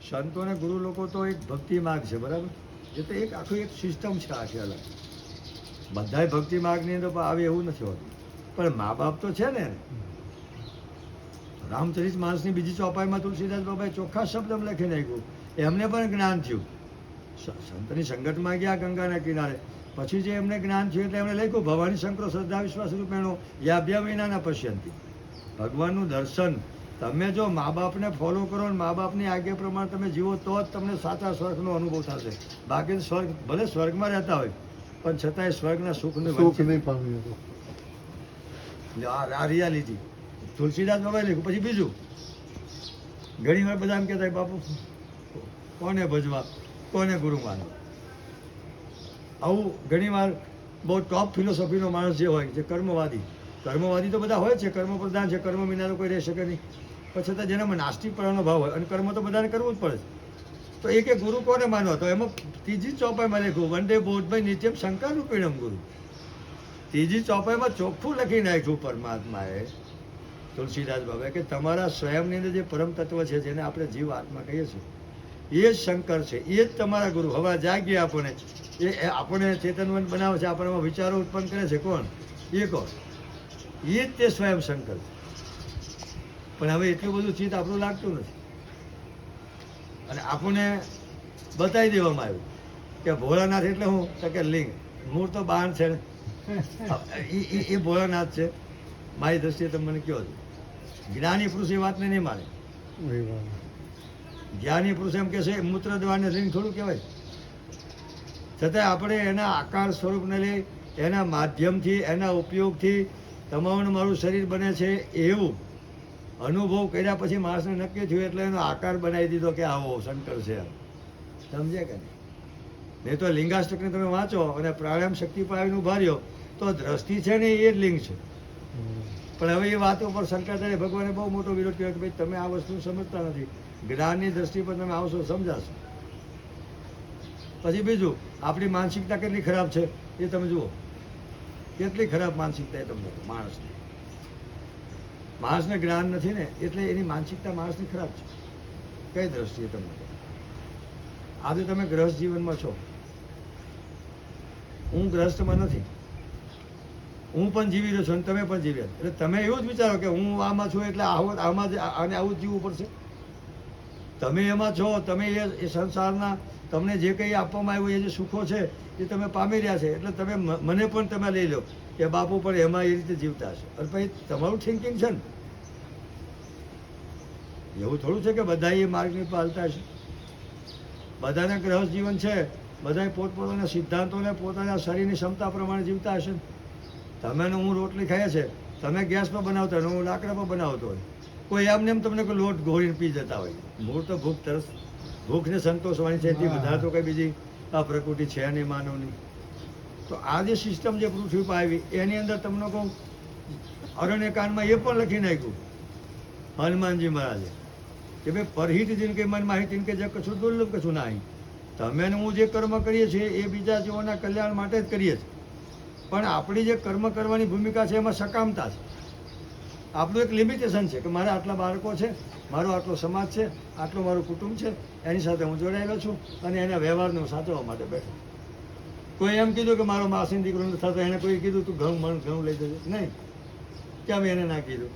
સંતો અને ગુરુ લોકો તો એક ભક્તિ માર્ગ છે, બરાબર? એ તો એક આખું એક સિસ્ટમ છે આખી અલગ. બધાય ભક્તિ માર્ગની અંદર આવે એવું નથી હોતું, પણ મા બાપ તો છે ને. રામચરિત માનસની બીજી ચોપાઈમાં તુલસીદાસ બાબાએ ચોખ્ખા શબ્દ લખી નાખ્યું, એમને પણ જ્ઞાન થયું. સંતની સંગતમાં ગયા ગંગાના કિનારે, પછી જે એમને જ્ઞાન થયું એટલે એમણે લખ્યું, ભવાની શંકરો શ્રદ્ધા વિશ્વાસ રૂપેણો યાભ્યા વિનાના પશ્યંતી. ભગવાનનું દર્શન તમે જો મા બાપને ફોલો કરો ને મા બાપની આજ્ઞા પ્રમાણે તમે જીવો તો જ તમને સાચા સ્વર્ગનો અનુભવ થશે. બાકી સ્વર્ગ ભલે સ્વર્ગમાં રહેતા હોય પણ છતાંય સ્વર્ગના સુખને સુખ નહીં પામ્યું હતું. આ રિયાલિટી તુલસીદાસ બાબાએ લખ્યું. પછી બીજું, ઘણી વાર બધા એમ કહેતા બાપુ કોને ભજવા, કોને ગુરુ માનવા. આવું ઘણી વાર બહુ ટોપ ફિલોસોફીનો માણસ જે હોય, જે કર્મવાદી તો બધા હોય છે, કર્મ પ્રધાન છે, કર્મ વિના તો કોઈ રહી શકે નહીં. પણ છતાં જેનામાં નાસ્તિકપણાનો ભાવ હોય અને કર્મ તો બધાને કરવું જ પડે છે, તો એ કે ગુરુ કોને માનવા, તો એમાં ત્રીજી ચોપાઈમાં લખ્યું, વંદે બોધભાઈ નિત્યમ શંકર રૂપિણમ ગુરુ. ત્રીજી ચોપાઈમાં ચોખ્ખું લખી નાખ્યું પરમાત્માએ, તુલસીદાસ બાબાએ, કે તમારા સ્વયંની અંદર જે પરમ તત્વ છે, જેને આપણે જીવ આત્મા કહીએ છીએ, એ જ શંકર છે, એ જ તમારા ગુરુ. હવે જાગીએ આપણને, એ આપણને ચેતનવંત બનાવે છે, આપણને વિચારો ઉત્પન્ન કરે છે, કોણ? એ કોણ? એ જ તે સ્વયં શંકર છે. પણ હવે એટલું બધું ચિત્ત આપણું લાગતું નથી, અને આપણને બતાવી દેવામાં આવ્યું કે ભોળાનાથ એટલે હું, તો કે લિંગ, મૂળ તો બાણ છે ને, એ ભોળાનાથ છે. મારી દ્રષ્ટિએ તમે મને કહો છો, જ્ઞાની પુરુષ એ વાતને નહીં માને. જ્ઞાની પુરુષ એમ કે છે મૂત્ર દ્વારને લિંગ થોડું કહેવાય. છતાં આપણે એના આકાર સ્વરૂપને લઈ, એના માધ્યમથી, એના ઉપયોગથી તમારું મારું શરીર બને છે, એવું અનુભવ કર્યા પછી માણસને નક્કી થયું એટલે એનો આકાર બનાવી દીધો કે આવો શંકર છે. સમજ્યા કે નહીં? નહીં તો લિંગાષ્ટકને તમે વાંચો અને પ્રાણાયામ શક્તિ પાવીને ઉભા રહ્યો તો દ્રષ્ટિ છે ને એ જ લિંગ છે. પણ હવે એ વાતો પર શંકરાચાર્ય ભગવાને બહુ મોટો વિરોધ કર્યો કે ભાઈ તમે આ વસ્તુ સમજતા નથી, જ્ઞાનની દ્રષ્ટિ પર તમે આવશો સમજાશો. પછી બીજું, આપણી માનસિકતા કેટલી ખરાબ છે એ તમે જુઓ, કેટલી ખરાબ માનસિકતા એ તમને માણસની. માણસને જ્ઞાન નથી ને એટલે એની માનસિકતા માણસની ખરાબ છે. કઈ દ્રષ્ટિએ તમને? આજે તમે ગ્રહસ્થ જીવનમાં છો, હું ગ્રહસ્થમાં નથી, હું પણ જીવી રહ્યો છું અને તમે પણ જીવી રહ્યા. એટલે તમે એવું જ વિચારો કે હું આમાં છું એટલે આમાં જ આને આવું જ જીવવું પડશે. તમે એમાં છો, તમે એ સંસારના તમને જે કંઈ આપવામાં આવ્યું એ જે સુખો છે એ તમે પામી રહ્યા છે, એટલે તમે મને પણ તમે લઈ લો કે બાપુ પણ એમાં એ રીતે જીવતા હશે. અને પછી તમારું થિંકિંગ છે ને, એવું થોડું છે કે બધા એ માર્ગની પર હાલતા હશે. બધાને ગ્રહસ્થ જીવન છે, બધા પોતપોતાના સિદ્ધાંતોને પોતાના શરીરની ક્ષમતા પ્રમાણે જીવતા હશે. તમે ને હું રોટલી ખાઈએ છે, તમે ગેસ પર બનાવતા હોય, હું લાકડા પર બનાવતો હોય. કોઈ એમને એમ તમને કોઈ લોટ ઘોળીને પી જતા હોય. મૂળ તો ભૂખને સંતોષવાની છે, એથી વધારે તો કંઈ બીજી આ પ્રકૃતિ છે નહીં માનવની. તો આ જે સિસ્ટમ જે પૃથ્વી પર આવી એની અંદર તમને કહું, અરણ્યકાંડમાં એ પણ લખી નાખ્યું હનુમાનજી મહારાજે કે ભાઈ પરહિત જિનકે મન માહિત જિનકે જે કશું દુર્લભ કશું નહીં. તમે ને હું જે કર્મ કરીએ છીએ એ બીજા જીવોના કલ્યાણ માટે જ કરીએ છીએ, પણ આપણી જે કર્મ કરવાની ભૂમિકા છે એમાં સકામતા છે. આપણું એક લિમિટેશન છે કે મારા આટલા બાળકો છે, મારો આટલો સમાજ છે, આટલું મારું કુટુંબ છે, એની સાથે હું જોડાયેલો છું અને એના વ્યવહારને હું સાચવવા માટે બેઠો. કોઈ એમ કીધું કે મારો માસીનો દીકરો નથી થતો, એને કોઈ કીધું તું ઘઉં લઈ જજો, નહીં, કેમ એને ના કીધું?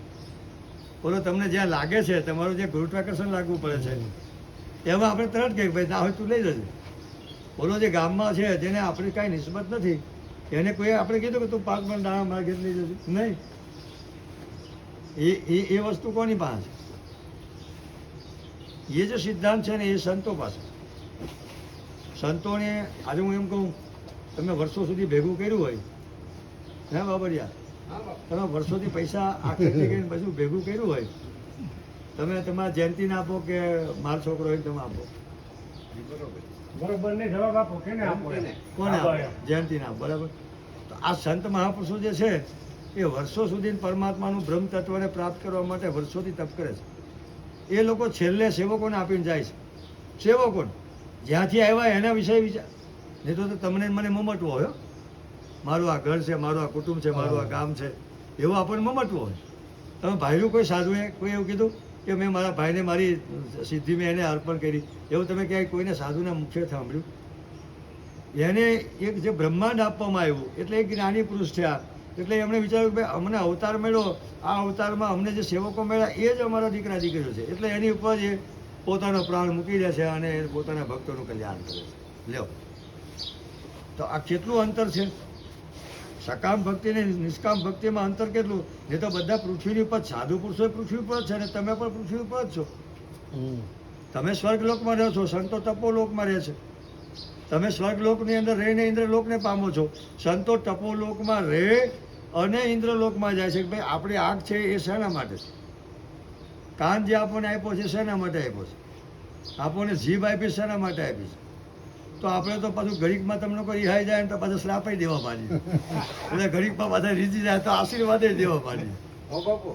બોલો, તમને જ્યાં લાગે છે, તમારું જે ગુરુત્વાકર્ષણ લાગવું પડે છે એમાં આપણે તરત કહીએ ભાઈ ના હોય તું લઈ જજે. બોલો, જે ગામમાં છે જેને આપણી કાંઈ નિસ્બત નથી એને કોઈ આપણે કીધું કે તું 5 મણ દાણા મારા ઘેર લઈ જજો, નહીં. એ વસ્તુ કોની પાસે? એ જે સિદ્ધાંત છે ને એ સંતો પાસે. સંતોને આજે હું એમ કહું, તમે વર્ષો સુધી ભેગું કર્યું હોય, હે બાબરિયા, તમે વર્ષોથી પૈસા આખી કરીને બધું ભેગું કર્યું હોય, તમે તમારા જયંતિને આપો કે મારો છોકરો હોય તમે આપો, બરોબર નહીં જવાબ આપો, કેને આપો? કોને આપો? જયંતિને આપો, બરાબર. તો આ સંત મહાપુરુષો જે છે એ વર્ષો સુધી પરમાત્માનું બ્રહ્મ તત્વને પ્રાપ્ત કરવા માટે વર્ષોથી તપ કરે છે. એ લોકો છેલ્લે સેવકોને આપીને જાય છે. સેવકોને જ્યાંથી આવ્યા એના વિશે વિચાર, નહીં તો તમને મને મમટવો હોય, મારું આ ઘર છે, મારું આ કુટુંબ છે, મારું આ ગામ છે, એવું આપણને મમટવું હોય. તમે ભાઈનું કોઈ સાધુએ કોઈ એવું કીધું કે મેં મારા ભાઈને મારી સિદ્ધિ મેં એને અર્પણ કરી. એવું તમે ક્યાંય કોઈને સાધુના મુખ્ય સાંભળ્યું? એને એક જે બ્રહ્માંડ આપવામાં આવ્યું એટલે એક જ્ઞાની પુરુષ થયા. એટલે એમણે વિચાર્યું કે ભાઈ અમને અવતાર મળ્યો, આ અવતારમાં અમને જે સેવકો મળ્યા એ જ અમારા દીકરા દીકરીઓ છે. એટલે એની ઉપર જ એ પોતાનો પ્રાણ મૂકી દે છે અને પોતાના ભક્તોનું કલ્યાણ કરે છે. લ્યો, તો આ કેટલું અંતર છે? સકામ ભક્તિ ને નિષ્કામ ભક્તિમાં અંતર કેટલું? એ તો બધા પૃથ્વીની ઉપર, સાધુ પુરુષો પૃથ્વી ઉપર જ છે અને તમે પણ પૃથ્વી ઉપર જ છો. તમે સ્વર્ગલોકમાં રહો છો, સંતો તપોલોકમાં રહે છે. તમે સ્વર્ગલોકની અંદર રહીને ઇન્દ્રલોકને પામો છો. સંતો તપોલોકમાં રહે અને ઇન્દ્રલોકમાં જાય છે. કે ભાઈ આપણી આંખ છે એ શેના માટે છે? કાન જે આપણને આપ્યો છે શેના માટે આપ્યો છે? આપણને જીભ આપી શેના માટે આપી છે? તો આપણે તો પાછું ઘડીકમાં તમને કોઈ રિહાઈ જાય ને તો પાછું શ્રાપાઈ દેવા માંડીએ. એટલે ઘડીકમાં બધા રીઝી જાય તો આશીર્વાદ દેવા માંડીએ. હો બાપુ